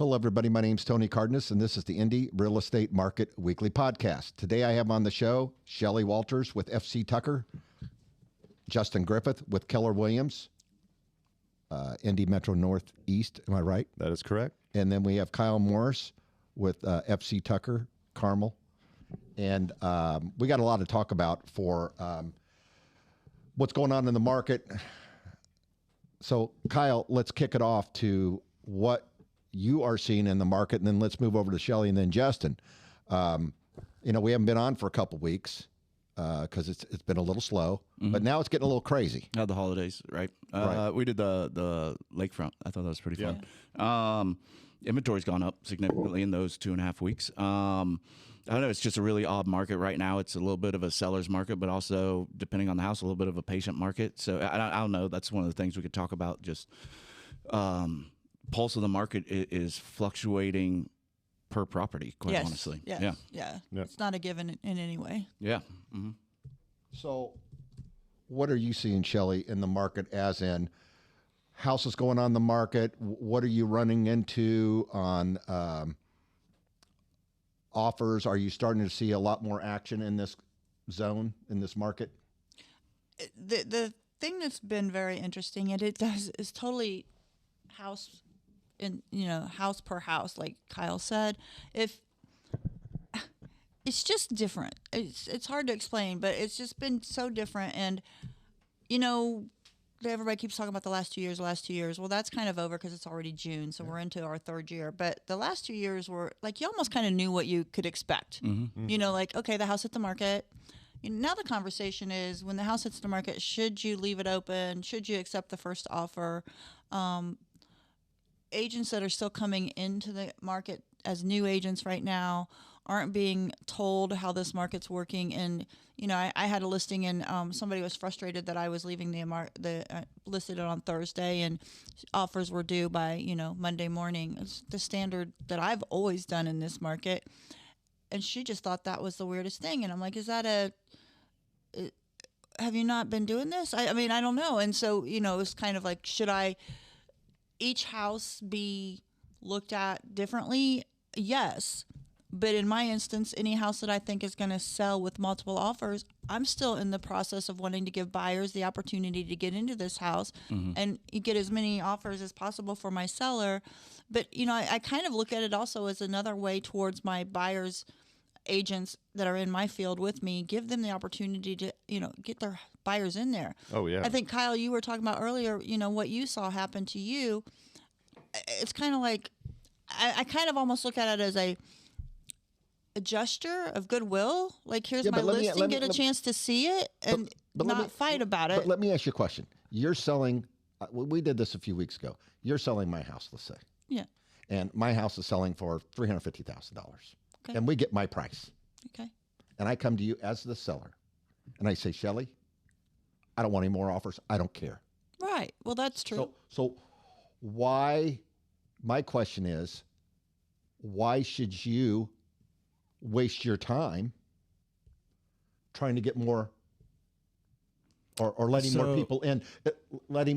Hello, everybody. My name's Tony Cardenas, and this is the Indy Real Estate Market Weekly Podcast. Today I have on the show Shelley Walters with FC Tucker, Justin Griffith with Keller Williams, Indy Metro Northeast. Am I right? That is correct. And then we have Kyle Morris with FC Tucker, Carmel. And we got a lot to talk about for what's going on in the market. So, Kyle, let's kick it off to what you are seeing in the market, and then let's move over to Shelley and then Justin. We haven't been on for a couple weeks because it's been a little slow, but now it's getting a little crazy. The holidays, right? Right. We did the lakefront. I thought that was pretty fun. Inventory's gone up significantly in those 2.5 weeks. I don't know. It's just a really odd market right now. It's a little bit of a seller's market, but also, depending on the house, a little bit of a patient market. So I don't know. That's one of the things we could talk about. Just pulse of the market is fluctuating per property, quite honestly. Yes. Yeah. It's not a given in any way. Yeah. Mm-hmm. So what are you seeing, Shelley, in the market, as in houses going on the market? What are you running into on offers? Are you starting to see a lot more action in this zone, in this market? The thing that's been very interesting, and it does, is totally house per house, like Kyle said. If it's just different, it's hard to explain, but it's just been so different. And everybody keeps talking about the last 2 years. Well, that's kind of over because it's already June, so we're into our third year. But the last 2 years were like, you almost kind of knew what you could expect. Like, okay, the house hit the market. Now the conversation is, when the house hits the market, should you leave it open? Should you accept the first offer? Agents that are still coming into the market as new agents right now aren't being told how this market's working. And I had a listing, and somebody was frustrated that I was leaving listed it on Thursday, and offers were due by Monday morning. It's the standard that I've always done in this market, and she just thought that was the weirdest thing. And I'm like, have you not been doing this? I mean, I don't know. And so it's kind of like, should each house be looked at differently? Yes. But in my instance, any house that I think is going to sell with multiple offers, I'm still in the process of wanting to give buyers the opportunity to get into this house and get as many offers as possible for my seller. But, I kind of look at it also as another way towards my buyers, agents that are in my field with me, give them the opportunity to, get their buyers in there. Oh, yeah. I think, Kyle, you were talking about earlier, what you saw happen to you. It's kind of like, I kind of almost look at it as a gesture of goodwill. Like, here's my listing, get a chance to see it and not fight about it. But let me ask you a question. You're selling, we did this a few weeks ago. You're selling my house, let's say. Yeah. And my house is selling for $350,000. Okay. And we get my price. Okay. And I come to you as the seller, and I say, Shelley, I don't want any more offers. I don't care. Right. Well, that's true. So why, my question is, why should you waste your time trying to get more or letting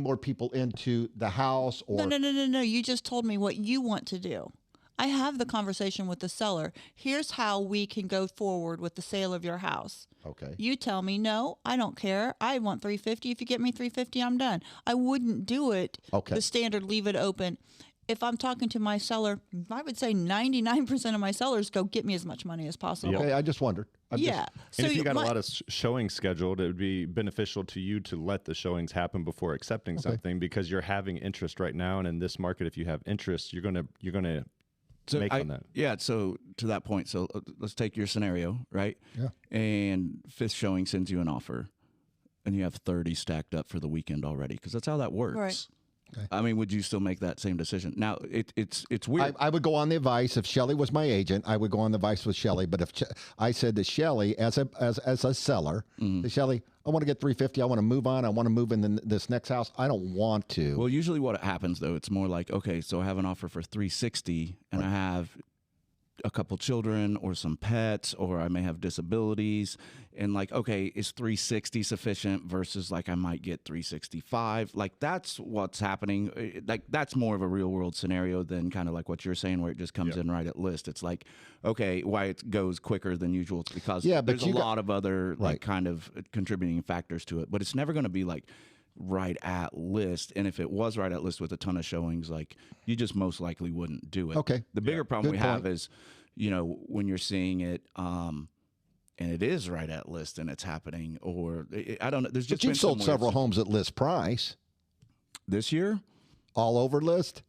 more people into the house? Or No. You just told me what you want to do. I have the conversation with the seller. Here's how we can go forward with the sale of your house. Okay. You tell me, no, I don't care. I want $350. If you get me $350, I'm done. I wouldn't do it. Okay. The standard, leave it open. If I'm talking to my seller, I would say 99% of my sellers go, get me as much money as possible. Okay, I just wondered. And if you got a lot of showings scheduled, it would be beneficial to you to let the showings happen before accepting something, because you're having interest right now, and in this market, if you have interest, you're gonna make on that. Yeah. So to that point, so let's take your scenario, right? Yeah. And fifth showing sends you an offer, and you have 30 stacked up for the weekend already, because that's how that works. Right. Okay. I mean, would you still make that same decision? Now, it's weird. I would go on the advice. If Shelley was my agent, I would go on the advice with Shelley. But if I said to Shelley, as a seller, to Shelley, I want to get $350. I want to move on. I want to move in this next house. I don't want to. Well, usually what happens, though, it's more like, okay, so I have an offer for $360, and I have a couple children or some pets, or I may have disabilities, and like, okay, is 360 sufficient versus like I might get 365? Like that's what's happening. Like that's more of a real world scenario than kind of like what you're saying, where it just comes in right at list. It's like, okay, why it goes quicker than usual? It's because there's a lot of other like kind of contributing factors to it, but it's never going to be like right at list. And if it was right at list with a ton of showings, like you just most likely wouldn't do it. Okay. The bigger problem we have is, you know, when you're seeing it, and it is right at list and it's happening, or I don't know. There's just but you've sold several homes at list price this year, all over list.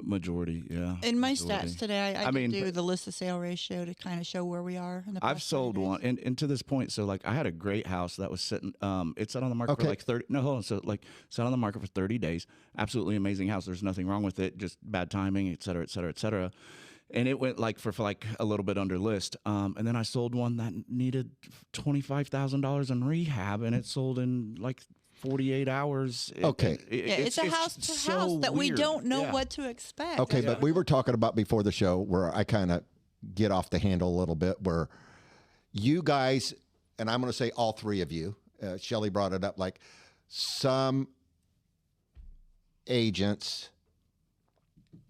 Majority, yeah. In my stats today, I mean, do the list to sale ratio to kind of show where we are. In the I've sold one, and to this point, so like I had a great house that was sitting. It sat on the market for like 30. No, hold on. So like sat on the market for 30 days. Absolutely amazing house. There's nothing wrong with it. Just bad timing, et cetera, et cetera, et cetera. And it went like for like a little bit under list. And then I sold one that needed $25,000 in rehab, and it sold in like 48 hours. Okay. It's a house to house that we don't know what to expect. Okay, but we were talking about before the show where I kind of get off the handle a little bit, where you guys, and I'm going to say all three of you, Shelly brought it up, like some agents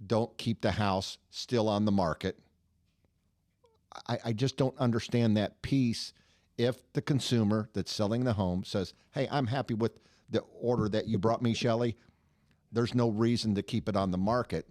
don't keep the house still on the market. I just don't understand that piece. If the consumer that's selling the home says, hey, I'm happy with the order that you brought me, Shelly, there's no reason to keep it on the market.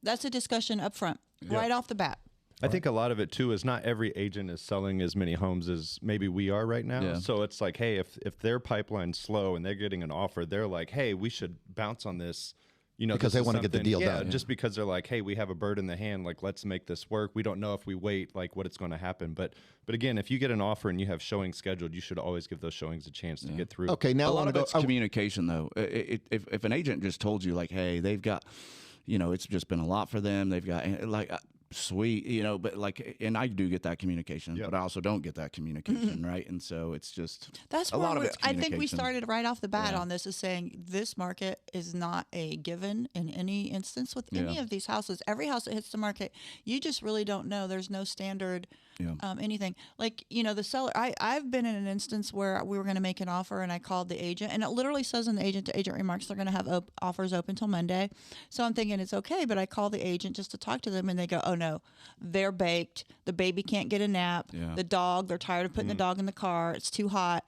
That's a discussion up front, right off the bat. I think a lot of it, too, is not every agent is selling as many homes as maybe we are right now. Yeah. So it's like, hey, if their pipeline's slow and they're getting an offer, they're like, hey, we should bounce on this. You know, because they want to get the deal done. Just because they're like, hey, we have a bird in the hand, like, let's make this work. We don't know if we wait, like, what it's going to happen. But again, if you get an offer and you have showings scheduled, you should always give those showings a chance to get through. Okay, now a lot of it's communication, though. If an agent just told you, like, hey, they've got, you know, it's just been a lot for them. They've got, like, sweet, you know, but like, and I do get that communication, but I also don't get that communication, right? And so it's just that's a lot of it. I think we started right off the bat on this, is saying this market is not a given in any instance with any of these houses. Every house that hits the market, you just really don't know. There's no standard anything. Like, you know, the seller, I've been in an instance where we were going to make an offer and I called the agent, and it literally says in the agent to agent remarks they're going to have offers open till Monday. So I'm thinking it's okay, but I call the agent just to talk to them, and they go, oh no, they're baked. The baby can't get a nap. The dog, they're tired of putting the dog in the car. It's too hot.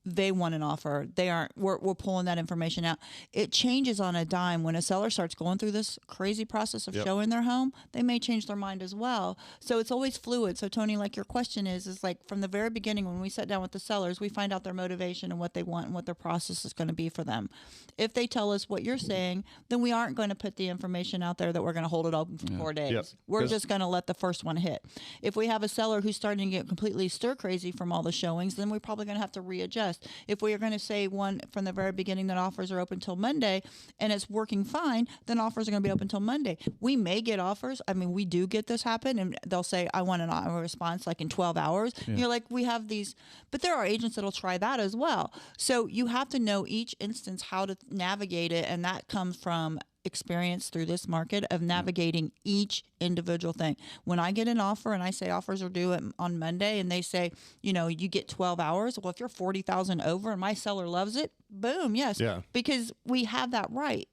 They want an offer. They aren't. We're pulling that information out. It changes on a dime. When a seller starts going through this crazy process of showing their home, they may change their mind as well. So it's always fluid. So Tony, like your question is like from the very beginning when we sit down with the sellers, we find out their motivation and what they want and what their process is going to be for them. If they tell us what you're saying, then we aren't going to put the information out there that we're going to hold it open for 4 days. We're just going to let the first one hit. If we have a seller who's starting to get completely stir crazy from all the showings, then we're probably going to have to readjust. If we are going to say one from the very beginning that offers are open till Monday and it's working fine, then offers are going to be open till Monday. We may get offers. I mean, we do get this happen, and they'll say, I want a response like in 12 hours. And you're like, we have these, but there are agents that'll try that as well. So you have to know each instance how to navigate it, and that comes from experience through this market of navigating each individual thing. When I get an offer and I say offers are due on Monday, and they say, you know, you get 12 hours. Well, if you're 40,000 over and my seller loves it, boom, yes. Yeah. Because we have that right.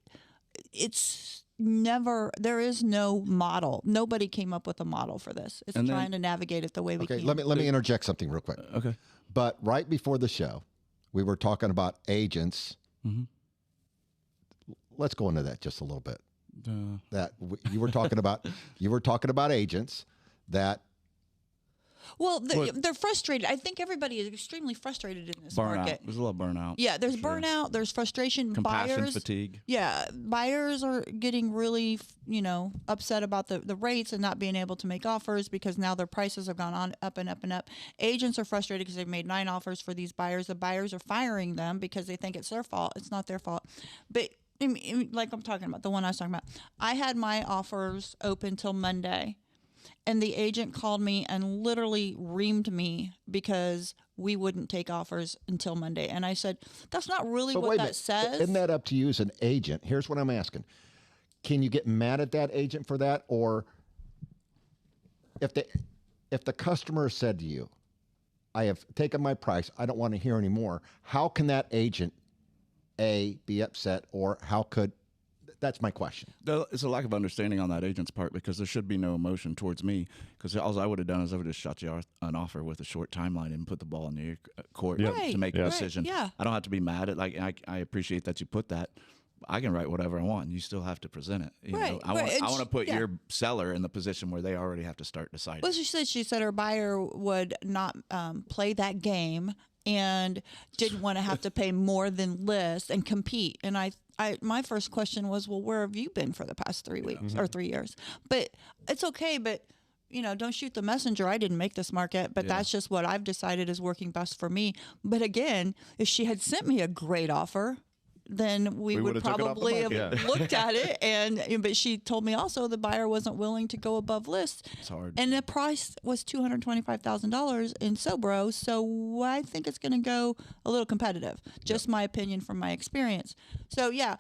It's never, there is no model. Nobody came up with a model for this. It's trying to navigate it the way we can. Let me interject something real quick. Okay. But right before the show, we were talking about agents. Let's go into that just a little bit. You were talking about agents that. Well, they're frustrated. I think everybody is extremely frustrated in this market. There's a lot of burnout. Yeah, there's burnout. There's frustration. Compassion fatigue. Yeah, buyers are getting really, upset about the rates and not being able to make offers because now their prices have gone on up and up and up. Agents are frustrated because they've made 9 offers for these buyers. The buyers are firing them because they think it's their fault. It's not their fault. But like I'm talking about, the one I was talking about, I had my offers open till Monday. And the agent called me and literally reamed me because we wouldn't take offers until Monday. And I said, that's not really what that says. Isn't that up to you as an agent? Here's what I'm asking. Can you get mad at that agent for that? Or if the customer said to you, I have taken my price, I don't want to hear anymore, how can that agent, A, be upset, or how could, that's my question. It's a lack of understanding on that agent's part, because there should be no emotion towards me, because all I would have done is I would have shot you an offer with a short timeline and put the ball in your court to make a decision. Yeah. I don't have to be mad at, like, I appreciate that you put that. I can write whatever I want. You still have to present it. You know? I want to put your seller in the position where they already have to start deciding. Well, she said her buyer would not play that game and didn't want to have to pay more than list and compete. And my first question was, well, where have you been for the past 3 weeks or 3 years? But it's okay. But don't shoot the messenger. I didn't make this market, but that's just what I've decided is working best for me. But again, if she had sent me a great offer, then we would probably have looked at it. But she told me also the buyer wasn't willing to go above list. It's hard. And the price was $225,000 in Sobro. So I think it's going to go a little competitive. Just my opinion from my experience. So yeah,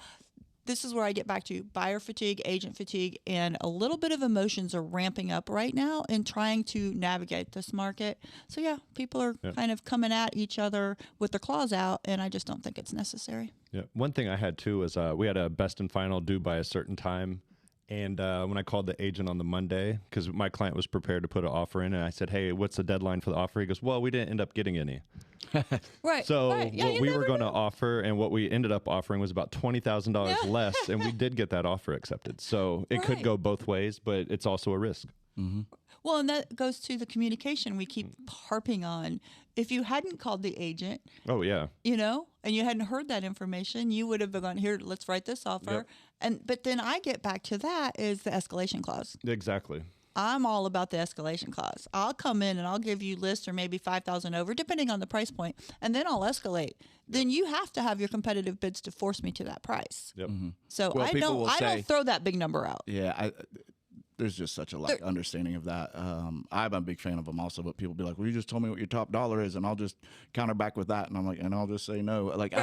this is where I get back to buyer fatigue, agent fatigue, and a little bit of emotions are ramping up right now in trying to navigate this market. So yeah, people are kind of coming at each other with their claws out, and I just don't think it's necessary. Yeah. One thing I had too is we had a best and final due by a certain time. And when I called the agent on the Monday, because my client was prepared to put an offer in, and I said, hey, what's the deadline for the offer? He goes, well, we didn't end up getting any. Right. So Yeah, what we were going to offer and what we ended up offering was about $20,000 less, and we did get that offer accepted. So it could go both ways, but it's also a risk. Mm-hmm. Well, and that goes to the communication we keep harping on. If you hadn't called the agent, and you hadn't heard that information, you would have gone, here, let's write this offer. But then I get back to that is the escalation clause. Exactly. I'm all about the escalation clause. I'll come in and I'll give you list or maybe 5,000 over, depending on the price point, and then I'll escalate. Then you have to have your competitive bids to force me to that price. Yep. Mm-hmm. So Well, I people don't will say- throw that big number out. Yeah, there's just such a lack of understanding of that. I'm a big fan of them also, but people be like, well, you just told me what your top dollar is, and I'll just counter back with that. And I'm like, and I'll just say no. Like,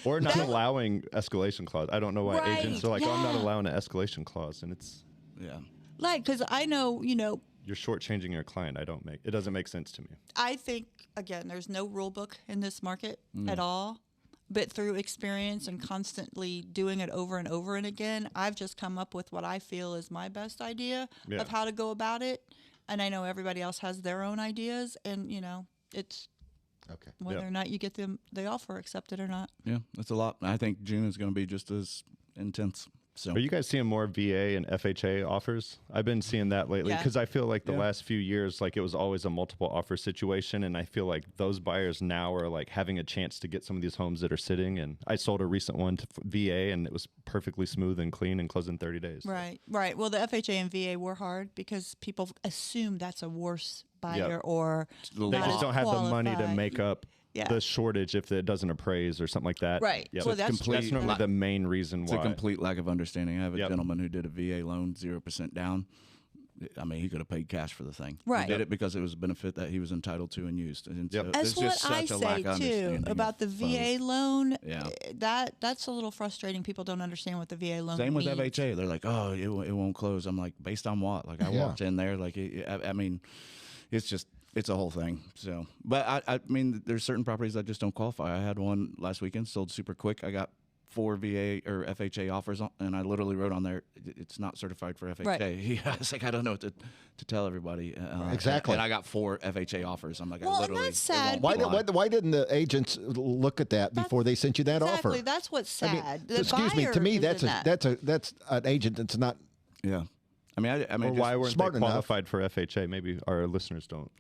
Or not allowing escalation clause. I don't know why Right, agents are like, oh, I'm not yeah. allowing an escalation clause. And it's, Like, because I know, you're shortchanging your client. It doesn't make sense to me. I think, again, there's no rule book in this market at all. But through experience and constantly doing it over and over and again, I've just come up with what I feel is my best idea of how to go about it. And I know everybody else has their own ideas. And, it's whether or not you get the offer accepted or not. Yeah, that's a lot. I think June is going to be just as intense. So Are you guys seeing more VA and FHA offers? I've been seeing that lately because I feel like the last few years, like it was always a multiple offer situation. And I feel like those buyers now are like having a chance to get some of these homes that are sitting. And I sold a recent one to VA and it was perfectly smooth and clean and closed in 30 days. Right. Well, the FHA and VA were hard because people assume that's a worse buyer or they just don't have the money to make up Yeah. the shortage if it doesn't appraise or something like that. Right. Yep. So that's That's normally the main reason It's why. a complete lack of understanding. I have a gentleman who did a VA loan, 0% down. I mean, he could have paid cash for the thing. Right. He did it because it was a benefit that he was entitled to and used. And so That's there's just what I such a lack say of too understanding about the of VA both. loan. Yeah. That's a little frustrating. People don't understand what the VA loan Same with means. FHA. They're like, oh, it won't close. I'm like, based on what? Like, I walked in there. Like, I mean, it's a whole thing. So, but I mean, there's certain properties that just don't qualify. I had one last weekend, sold super quick. I got 4 VA or FHA offers on, and I literally wrote on there, it's not certified for FHA. Right. Yeah, it's like, I don't know what to tell everybody. Exactly. And I got 4 FHA offers. I'm like, Well, I literally. and that's sad. Why didn't the agents look at that before they sent you that Exactly. offer? That's what's I mean, sad. The excuse me. To buyer me, is that's in that's an agent that's not. Yeah. I mean, Or just why weren't smart they enough. qualified for FHA? Maybe our listeners don't.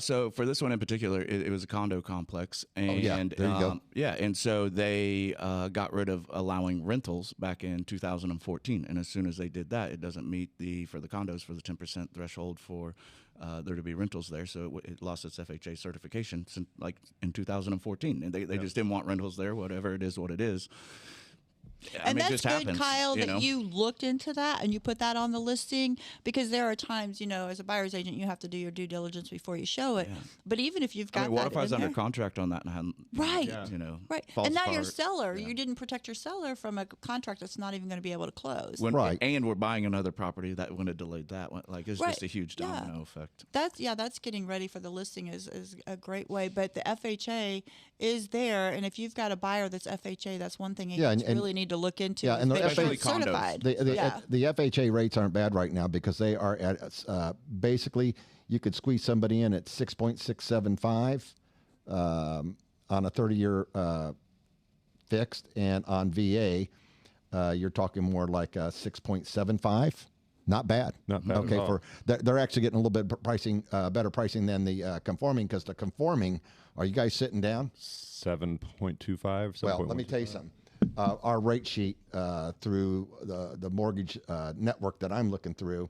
So for this one in particular, it was a condo complex, and there you go. and so they got rid of allowing rentals back in 2014, and as soon as they did that, it doesn't meet for the condos for the 10% threshold for there to be rentals there, so it lost its FHA certification since, like in 2014, and they just didn't want rentals there. Whatever it is, what it is. And that's it just good, happens, Kyle, you that know? you looked into that and you put that on the listing, because there are times, as a buyer's agent, you have to do your due diligence before you show it. But even if you've got I mean, what that if I was in under there, contract on that and I hadn't, right, right, falls and now you're a apart? seller. You didn't protect your seller from a contract that's not even going to be able to close. Right. And we're buying another property that would have delayed that one. Like, it's Right. just a huge Yeah. domino effect. That's getting ready for the listing is a great way. But the FHA is there, and if you've got a buyer that's FHA, that's one thing agents and really need to look into. Yeah, is and the making sure FHA it's condos. certified. The FHA rates aren't bad right now because they are at basically you could squeeze somebody in at 6.675 on a 30-year fixed, and on VA you're talking more like 6.75. Not bad. Not bad Okay, at all. they're actually getting a little bit better pricing than the conforming, because the conforming. Are you guys sitting down? 7.25. Well, let me tell you something. Our rate sheet through the mortgage network that I'm looking through,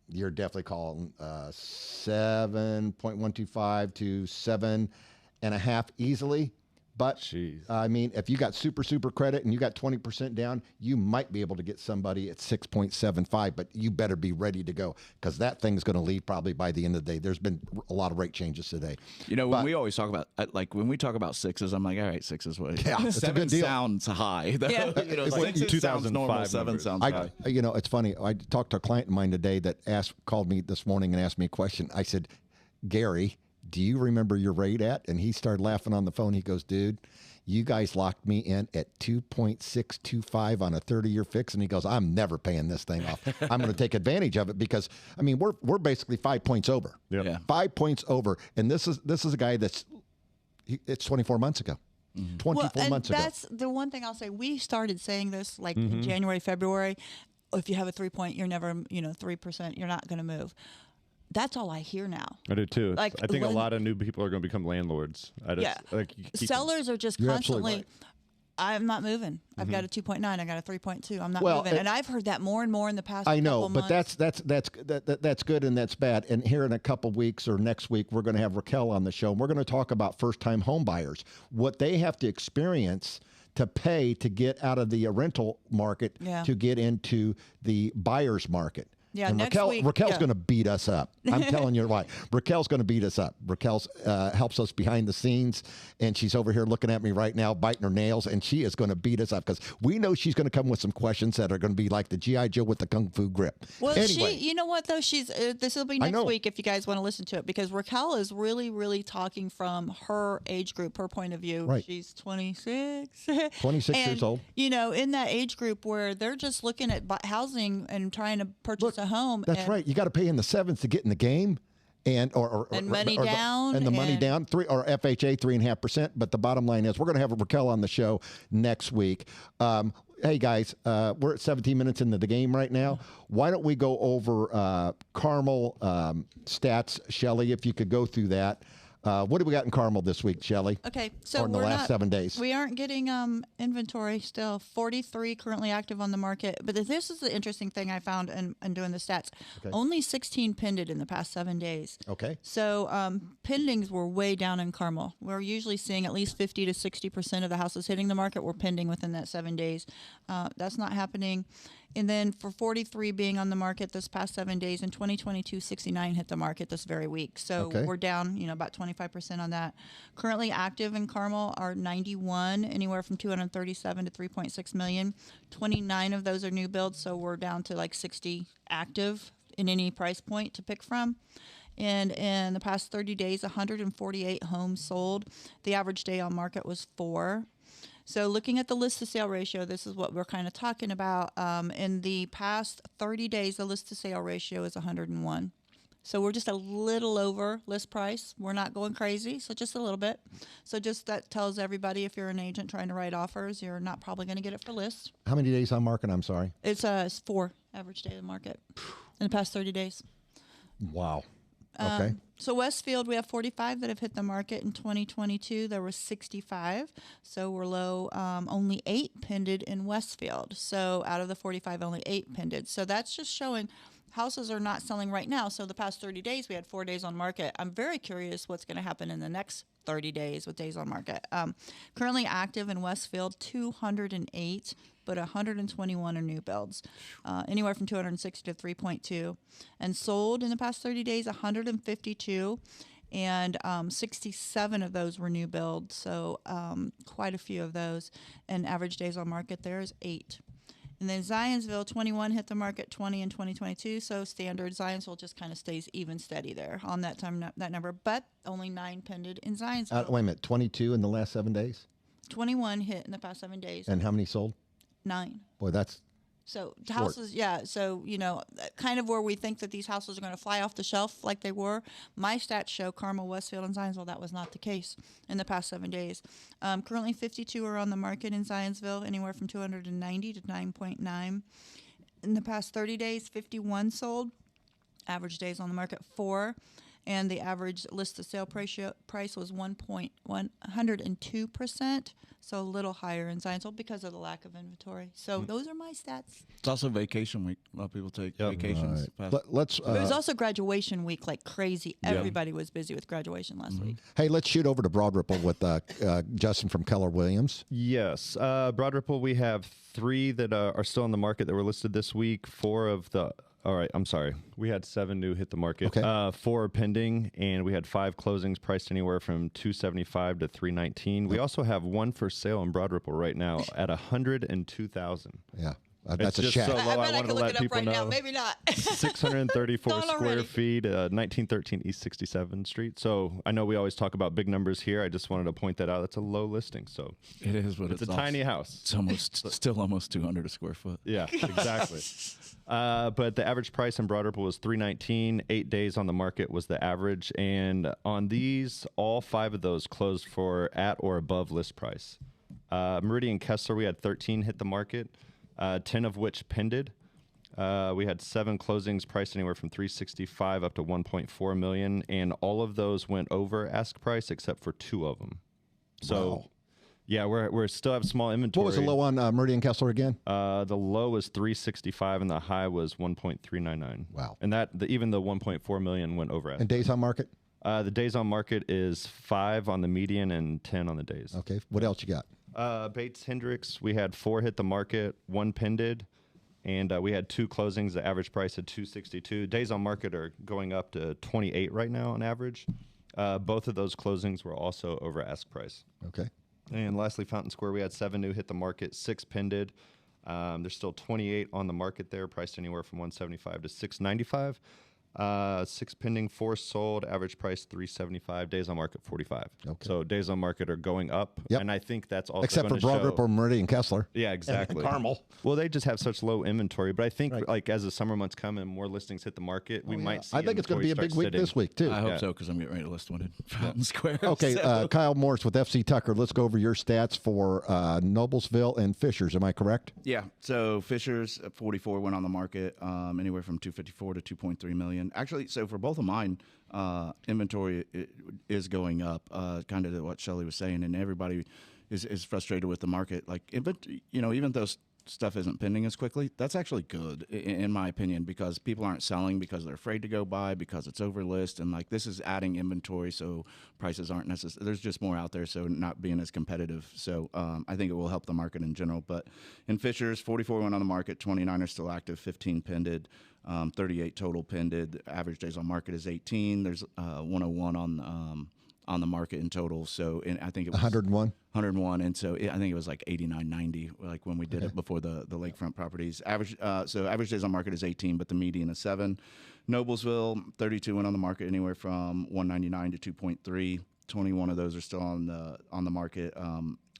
you're definitely calling 7.125 to 7.5 easily. But Jeez. I mean, if you got super credit and you got 20% down, you might be able to get somebody at 6.75. But you better be ready to go, because that thing's going to leave probably by the end of the day. There's been a lot of rate changes today. When we always talk about when we talk about sixes, I'm like, all right, sixes. Yeah, it's a seven good deal. sounds high. Yeah. Sixes sounds normal. 2005 Seven numbers. sounds high. It's funny. I talked to a client of mine today that called me this morning and asked me a question. I said, Gary, do you remember your rate at? And he started laughing on the phone. He goes, dude, you guys locked me in at 2.625 on a 30-year fix. And he goes, I'm never paying this thing off. I'm going to take advantage of it, because, I mean, we're basically 5 points over. Yep. Yeah. 5 points over. And this is a guy it's 24 months ago. 24 months ago. That's the one thing I'll say. We started saying this like in January, February. If you have a 3 point, you're never, 3%, you're not going to move. That's all I hear now. I do too. Like, I think a lot of new people are going to become landlords. Sellers are just You're constantly, absolutely I'm not moving. I've got a 2.9. I got a 3.2. I'm not Well, moving. And I've heard that more and more in the past I know, couple but months. that's good and that's bad. And here in a couple weeks or next week, we're going to have Raquel on the show, and we're going to talk about first-time home buyers, what they have to experience to pay to get out of the rental market to get into the buyer's market. Yeah, and next week, Raquel's going to beat us up. I'm telling you why. Raquel's going to beat us up. Raquel's helps us behind the scenes, and she's over here looking at me right now, biting her nails, and she is going to beat us up, because we know she's going to come with some questions that are going to be like the G.I. Joe with the Kung Fu grip. Well, anyway, you know what, though? She's this will be next week if you guys want to listen to it, because Raquel is really, really talking from her age group, her point of view. Right. She's 26. 26 and, years old. In that age group where they're just looking at housing and trying to purchase a home. That's right. You got to pay in the sevens to get in the game, and money down, and the money down, FHA 3.5%. But the bottom line is, we're going to have Raquel on the show next week. Hey guys, we're at 17 minutes into the game right now. Why don't we go over Carmel stats, Shelley? If you could go through that. What do we got in Carmel this week, Shelley? Okay, so or in the last 7 days. We aren't getting inventory still. 43 currently active on the market. But this is the interesting thing I found in doing the stats. Okay. Only 16 pended in the past 7 days. Okay. So pendings were way down in Carmel. We're usually seeing at least 50 to 60% of the houses hitting the market were pending within that 7 days. That's not happening. And then for 43 being on the market this past 7 days, in 2022, 69 hit the market this very week. So we're down, about 25% on that. Currently active in Carmel are 91, anywhere from 237 to 3.6 million. 29 of those are new builds, so we're down to like 60 active in any price point to pick from. And in the past 30 days, 148 homes sold. The average day on market was 4. So looking at the list to sale ratio, this is what we're kind of talking about. In the past 30 days, the list to sale ratio is 101. So we're just a little over list price. We're not going crazy, so just a little bit. So just that tells everybody, if you're an agent trying to write offers, you're not probably going to get it for list. How many days on market? I'm sorry. It's 4 average day of the market in the past 30 days. Wow. Okay. So Westfield, we have 45 that have hit the market in 2022. There were 65, so we're low. Only 8 pended in Westfield. So out of the 45, only 8 pended. So that's just showing houses are not selling right now. So the past 30 days, we had 4 days on market. I'm very curious what's going to happen in the next 30 days with days on market. Currently active in Westfield, 208, but 121 are new builds, anywhere from 260 to 3.2. And sold in the past 30 days, 152. And 67 of those were new builds, so quite a few of those. And average days on market there is 8. And then Zionsville, 21 hit the market, 20 in 2022. So standard Zionsville just kind of stays even steady there on that number, but only 9 pended in Zionsville. Wait a minute, 22 in the last 7 days? 21 hit in the past 7 days. And how many sold? 9. Boy, that's so short. houses, yeah. So, kind of where we think that these houses are going to fly off the shelf like they were. My stats show Carmel, Westfield, and Zionsville. That was not the case in the past 7 days. Currently, 52 are on the market in Zionsville, anywhere from 290 to 9.9. In the past 30 days, 51 sold. Average days on the market, 4. And the average list to sale price was 1.102%, so a little higher in Zionsville because of the lack of inventory. So those are my stats. It's also vacation week. A lot of people take vacations. right. Let's. It was also graduation week like crazy. Everybody was busy with graduation last week. Hey, let's shoot over to Broad Ripple with Justin from Keller Williams. Yes. Broad Ripple, we have 3 that are still on the market that were listed this week. 4 of the... All right, I'm sorry. We had 7 new hit the market. Okay. 4 are pending, and we had 5 closings priced anywhere from $275 to $319. We also have 1 for sale in Broad Ripple right now at $102,000. Yeah. That's a just shack. so I low, bet I wanted can to look let it up people right know. now. Maybe not. 634 Gone square already. feet, 1913 East 67th Street. So I know we always talk about big numbers here. I just wanted to point that out. That's a low listing. So It is, but it's a tiny house. It's almost still almost 200 a square foot. Yeah, exactly. But the average price in Broad Ripple was $319. 8 days on the market was the average, and on these, all 5 of those closed for at or above list price. Meridian Kessler, we had 13 hit the market, 10 of which pended. We had 7 closings priced anywhere from $365 up to $1.4 million, and all of those went over ask price except for 2 of them. So. Wow. Yeah, we're still have small inventory. What was the low on Meridian Kessler again? The low was $365 and the high was $1.399. Wow. And even the $1.4 million went over. And days on market? The days on market is 5 on the median and 10 on the days. Okay. What else you got? Bates Hendricks, we had 4 hit the market, 1 pended, and we had 2 closings. The average price at $262. Days on market are going up to 28 right now on average. Both of those closings were also over ask price. Okay. And lastly, Fountain Square, we had 7 new hit the market, 6 pended. There's still 28 on the market there, priced anywhere from $175 to $695. 6 pending, 4 sold, average price $375, days on market 45. Okay. So days on market are going up, Yep. and I think that's also Except for gonna Broad show- Ripple, Meridian Kessler. Yeah, exactly. And Carmel. Well, they just have such low inventory, but I think Right. like as the summer months come and more listings hit the market, we might see. I think it's going to be a inventory big start week sitting. this week, too. I hope Yeah. so, because I'm getting ready to list one in Fountain Square. Okay, so. Kyle Morse with FC Tucker. Let's go over your stats for Noblesville and Fishers. Am I correct? Yeah. So Fisher's at 44 went on the market, anywhere from 254 to 2.3 million. Actually, so for both of mine, inventory is going up, kind of what Shelley was saying, and everybody is frustrated with the market. Like, even though stuff isn't pending as quickly, that's actually good in my opinion, because people aren't selling because they're afraid to go buy because it's over list, and like this is adding inventory, so prices aren't necessarily, there's just more out there, so not being as competitive. So I think it will help the market in general. But in Fishers, 44 went on the market, 29 are still active, 15 pended. 38 total pended. Average days on market is 18. There's 101 on the market in total. So I think it was 101. 101, and so I think it was like 89, 90, like when we did it before the lakefront properties. Average days on market is 18, but the median is 7. Noblesville, 32 went on the market, anywhere from 199 to 2.3. 21 of those are still on the market.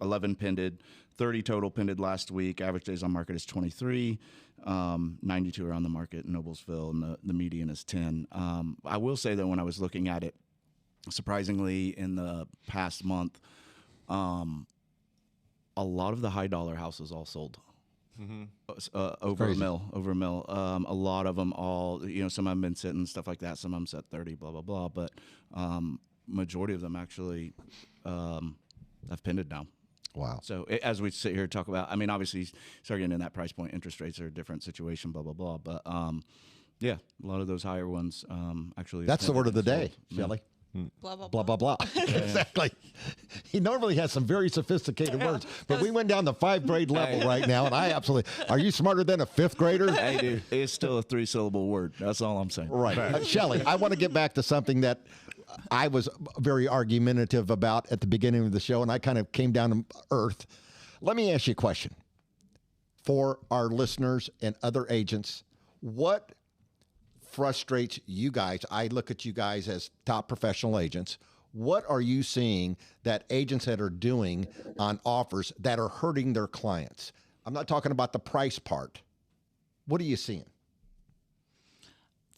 11 pended. 30 total pended last week. Average days on market is 23. 92 are on the market in Noblesville, and the median is 10. I will say that when I was looking at it, surprisingly, in the past month, a lot of the high dollar houses all sold. Over a mil. A lot of them all, some of them been sitting, stuff like that. Some of them set 30, blah, blah, blah. But majority of them actually have pended now. Wow. So as we sit here and talk about, I mean, obviously, start getting in that price point, interest rates are a different situation, blah, blah, blah. But yeah, a lot of those higher ones actually. That's the word of the day, sold. Shelley. Blah, blah, blah, blah, blah. Exactly. He normally has some very sophisticated words, but we went down the 5th grade level right now, and I absolutely, are you smarter than a 5th grader? Hey, dude, it's still a 3-syllable word. That's all I'm saying. Right. Shelley, I want to get back to something that I was very argumentative about at the beginning of the show, and I kind of came down to earth. Let me ask you a question. For our listeners and other agents, what frustrates you guys? I look at you guys as top professional agents. What are you seeing that agents that are doing on offers that are hurting their clients? I'm not talking about the price part. What are you seeing?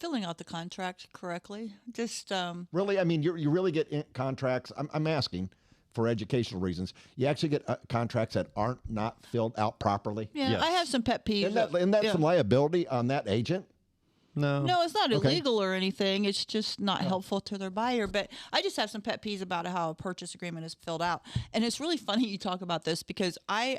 Filling out the contract correctly. Just really, I mean, you really get contracts. I'm asking for educational reasons. You actually get contracts that aren't not filled out properly. Yeah, Yes. I have some pet peeves. Isn't that some liability on that agent? No, it's not Okay. illegal or anything. It's just not helpful to their buyer. But I just have some pet peeves about how a purchase agreement is filled out. And it's really funny you talk about this because I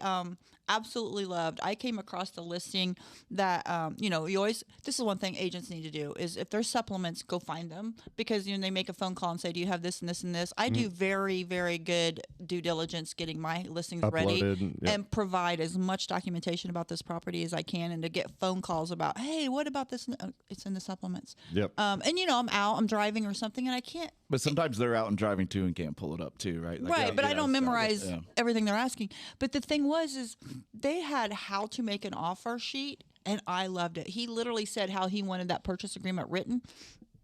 absolutely loved. I came across the listing that you always. This is one thing agents need to do is if there's supplements, go find them because they make a phone call and say, "Do you have this and this and this?" I do very very good due diligence getting my listings ready and provide as much documentation about this property as I can, and to get phone calls about, "Hey, what about this?" It's in the supplements. Yep. And I'm out, I'm driving or something, and I can't. But sometimes they're out and driving too and can't pull it up too, right? Like, Right, but I don't memorize yeah. everything they're asking. But the thing is they had how to make an offer sheet, and I loved it. He literally said how he wanted that purchase agreement written.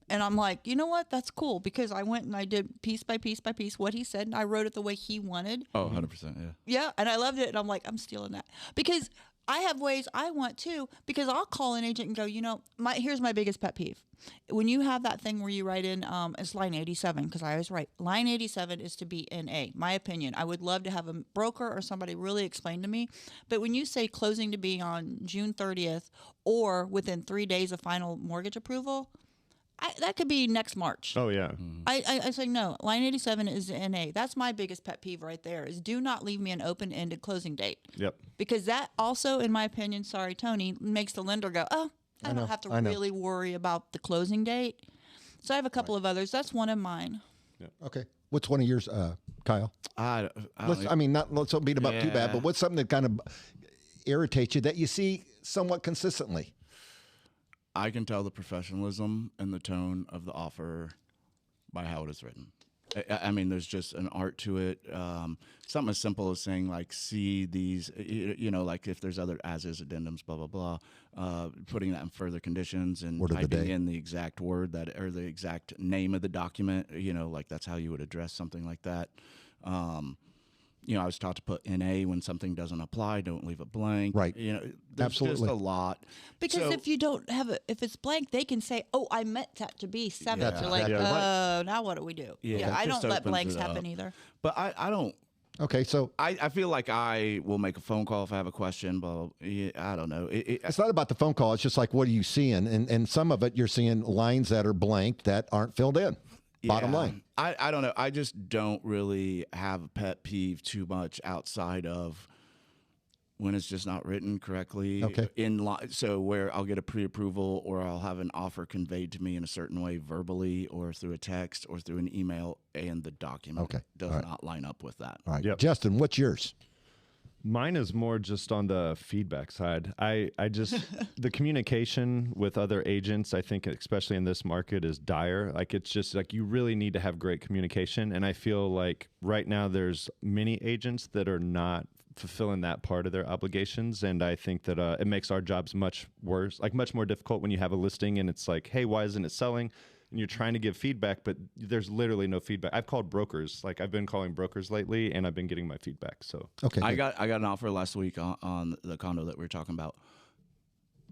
And I'm like, you know what? That's cool because I went and I did piece by piece by piece what he said, and I wrote it the way he wanted. Oh, 100%, yeah. Yeah, and I loved it. And I'm like, I'm stealing that because I have ways I want to, because I'll call an agent and go, here's my biggest pet peeve. When you have that thing where you write in, it's line 87, because I always write, line 87 is to be NA. My opinion. I would love to have a broker or somebody really explain to me. But when you say closing to be on June 30th or within 3 days of final mortgage approval, that could be next March. Oh, yeah. I say no. Line 87 is NA. That's my biggest pet peeve right there is do not leave me an open-ended closing date. Yep. Because that also, in my opinion, sorry, Tony, makes the lender go, oh, I don't have to really worry about the closing date. So I have a couple of others. That's one of mine. Yep. Okay. What's one of yours, Kyle? Let's don't beat them up too bad, but what's something that kind of irritates you that you see somewhat consistently? I can tell the professionalism and the tone of the offer by how it is written. I mean, there's just an art to it. Something as simple as saying, like, see these, like if there's other as-is addendums, blah, blah, blah, putting that in further conditions and typing in the exact word or the exact name of the document, like that's how you would address something like that. I was taught to put NA when something doesn't apply. Don't leave it blank. Right. There's Absolutely. just a lot. Because if you don't have if it's blank, they can say, "Oh, I meant that to be 7." That's You're like, exactly right. now what do we do? Yeah, I it don't just let opens blanks it happen up. either. But I don't. Okay, so I feel like I will make a phone call if I have a question, but I don't know. it's not about the phone call. It's just like, what are you seeing? And some of it, you're seeing lines that are blank that aren't filled in. Bottom line. I don't know. I just don't really have a pet peeve too much outside of when it's just not written correctly. Okay. So where I'll get a pre-approval or I'll have an offer conveyed to me in a certain way verbally or through a text or through an email and the document does not line up with that. All right. Yep. Justin, what's yours? Mine is more just on the feedback side. I just the communication with other agents, I think especially in this market, is dire. Like it's just like you really need to have great communication. And I feel like right now there's many agents that are not fulfilling that part of their obligations. And I think that it makes our jobs much worse, like much more difficult when you have a listing and it's like, hey, why isn't it selling? And you're trying to give feedback, but there's literally no feedback. I've called brokers. Like I've been calling brokers lately, and I've been getting my feedback. So okay, I got an offer last week on the condo that we were talking about.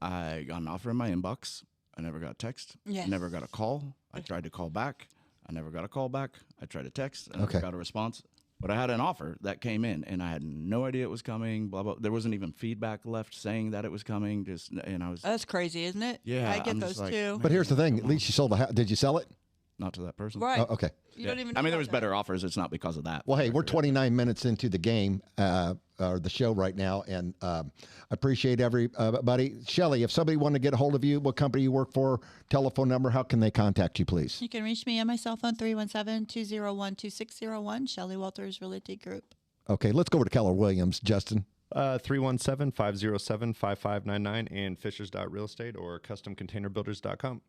I got an offer in my inbox. I never got a text. Yes. Never got a call. I tried to call back. I never got a call back. I tried to text. I never got a response. But I had an offer that came in, and I had no idea it was coming. Blah blah. There wasn't even feedback left saying that it was coming. And I was. That's crazy, isn't it? Yeah, I get I'm those just like, too. But here's the thing. At least you sold the house. Did you sell it? Not to that person. Right. Okay. You don't even. I mean, know there was that. better offers. It's not because of that. Well, hey, we're 29 minutes into the game. the show right now, and I appreciate everybody. Shelly, if somebody wanted to get a hold of you, what company you work for, telephone number, how can they contact you, please? You can reach me on my cell phone, 317-201-2601, Shelly Walters Realty Group. Okay, let's go over to Keller Williams. Justin? 317-507-5599 and fishers.realestate or customcontainerbuilders.com.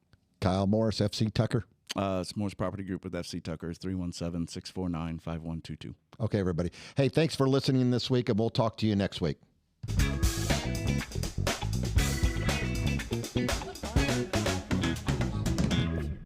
Kyle Morris, FC Tucker. It's Morris Property Group with FC Tucker, 317-649-5122. Okay, everybody. Hey, thanks for listening this week, and we'll talk to you next week.